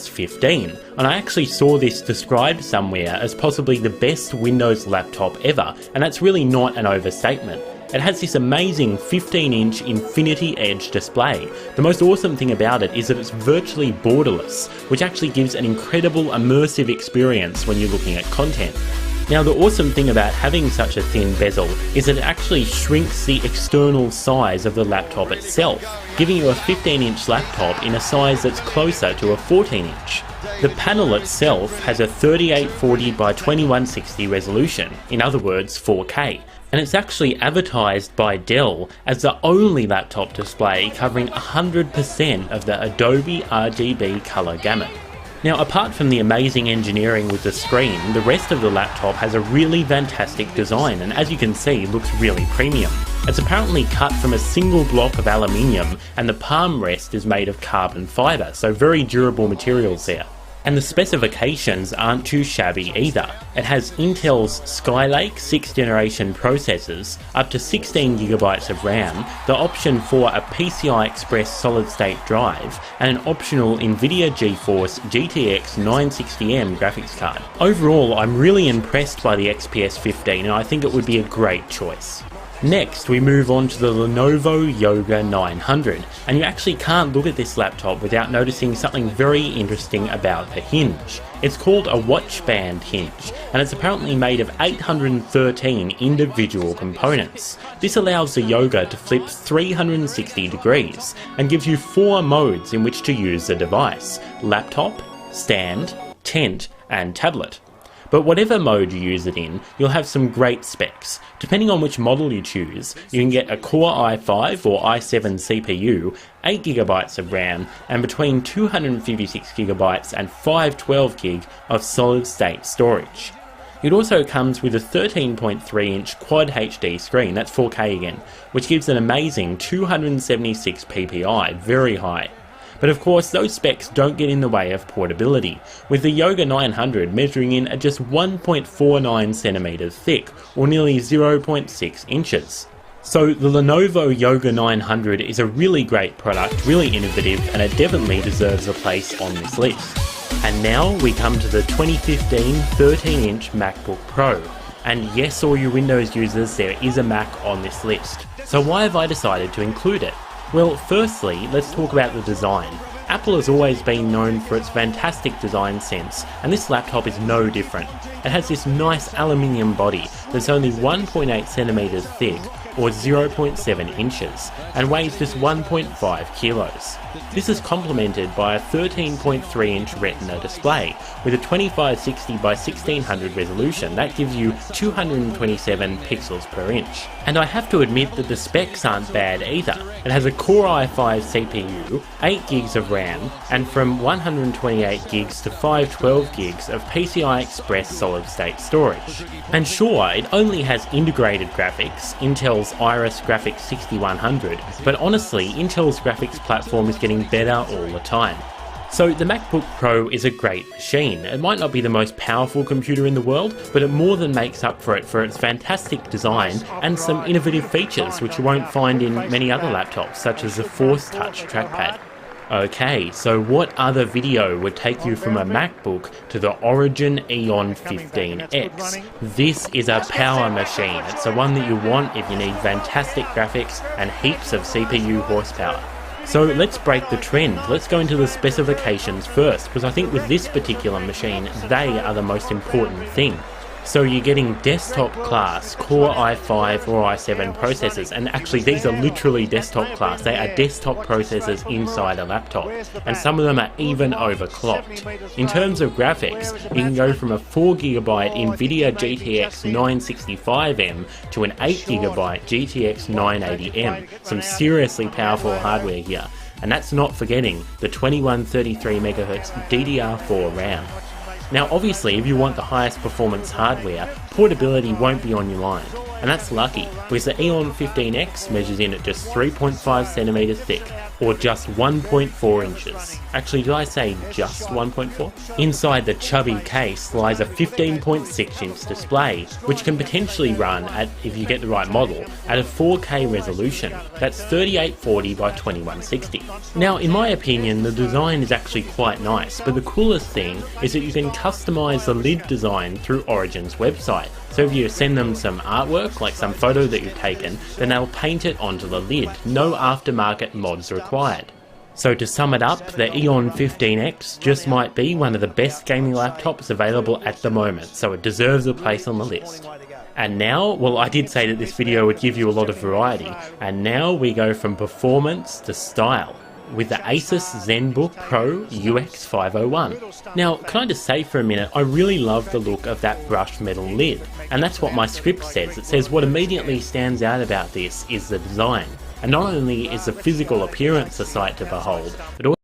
15, and I actually saw this described somewhere as possibly the best Windows laptop ever, and that's really not an overstatement. It has this amazing 15-inch Infinity Edge display. The most awesome thing about it is that it's virtually borderless, which actually gives an incredible immersive experience when you're looking at content. Now, the awesome thing about having such a thin bezel is that it actually shrinks the external size of the laptop itself, giving you a 15-inch laptop in a size that's closer to a 14-inch. The panel itself has a 3840 by 2160 resolution, in other words 4K, and it's actually advertised by Dell as the only laptop display covering 100% of the Adobe RGB color gamut. Now, apart from the amazing engineering with the screen, the rest of the laptop has a really fantastic design and, as you can see, looks really premium. It's apparently cut from a single block of aluminium and the palm rest is made of carbon fibre, so very durable materials there. And the specifications aren't too shabby either. It has Intel's Skylake 6th generation processors, up to 16GB of RAM, the option for a PCI Express solid state drive, and an optional Nvidia GeForce GTX 960M graphics card. Overall, I'm really impressed by the XPS 15 and I think it would be a great choice. Next, we move on to the Lenovo Yoga 900, and you actually can't look at this laptop without noticing something very interesting about the hinge. It's called a watch band hinge, and it's apparently made of 813 individual components. This allows the Yoga to flip 360 degrees, and gives you 4 modes in which to use the device: laptop, stand, tent, and tablet. But whatever mode you use it in, you'll have some great specs. Depending on which model you choose, you can get a Core i5 or i7 CPU, 8GB of RAM, and between 256GB and 512GB of solid state storage. It also comes with a 13.3-inch Quad HD screen, that's 4K again, which gives an amazing 276 ppi, very high. But of course, those specs don't get in the way of portability, with the Yoga 900 measuring in at just 1.49cm thick, or nearly 0.6 inches. So the Lenovo Yoga 900 is a really great product, really innovative, and it definitely deserves a place on this list. And now we come to the 2015 13-inch MacBook Pro. And yes, all you Windows users, there is a Mac on this list. So why have I decided to include it? Well, firstly, let's talk about the design. Apple has always been known for its fantastic design sense, and this laptop is no different. It has this nice aluminium body that's only 1.8cm thick, or 0.7 inches, and weighs just 1.5 kilos. This is complemented by a 13.3-inch Retina display with a 2560 by 1600 resolution that gives you 227 pixels per inch. And I have to admit that the specs aren't bad either. It has a Core i5 CPU, 8GB of RAM, and from 128GB to 512GB of PCI Express solid state storage. And sure, it only has integrated graphics, Intel's Iris Graphics 6100, but honestly, Intel's graphics platform is getting better all the time. So the MacBook Pro is a great machine. It might not be the most powerful computer in the world, but it more than makes up for it for its fantastic design and some innovative features which you won't find in many other laptops, such as the Force Touch trackpad. Okay, so what other video would take you from a MacBook to the Origin Eon 15X? This is a power machine. It's the one that you want if you need fantastic graphics and heaps of CPU horsepower. So let's break the trend. Let's go into the specifications first, because I think with this particular machine, they are the most important thing. So you're getting desktop class Core i5 or i7 processors, and actually these are literally desktop class. They are desktop processors inside a laptop, and some of them are even overclocked. In terms of graphics, you can go from a 4GB Nvidia GTX 965M to an 8GB GTX 980M. Some seriously powerful hardware here, and that's not forgetting the 2133MHz DDR4 RAM. Now obviously if you want the highest performance hardware, portability won't be on your mind. and that's lucky, because the Eon 15X measures in at just 3.5cm thick, or just 1.4 inches. Actually, did I say just 1.4? Inside the chubby case lies a 15.6 inch display, which can potentially run at, if you get the right model, at a 4K resolution. That's 3840 by 2160. Now, in my opinion, the design is actually quite nice, but the coolest thing is that you can customize the lid design through Origin's website. So if you send them some artwork, like some photo that you've taken, then they'll paint it onto the lid. No aftermarket mods required. So to sum it up, the Eon 15X just might be one of the best gaming laptops available at the moment, so it deserves a place on the list. And now, well, I did say that this video would give you a lot of variety, and now we go from performance to style, with the Asus ZenBook Pro UX501. Now, can I just say for a minute, I really love the look of that brushed metal lid, and that's what my script says. It says what immediately stands out about this is the design. And not only is the physical appearance a sight to behold, but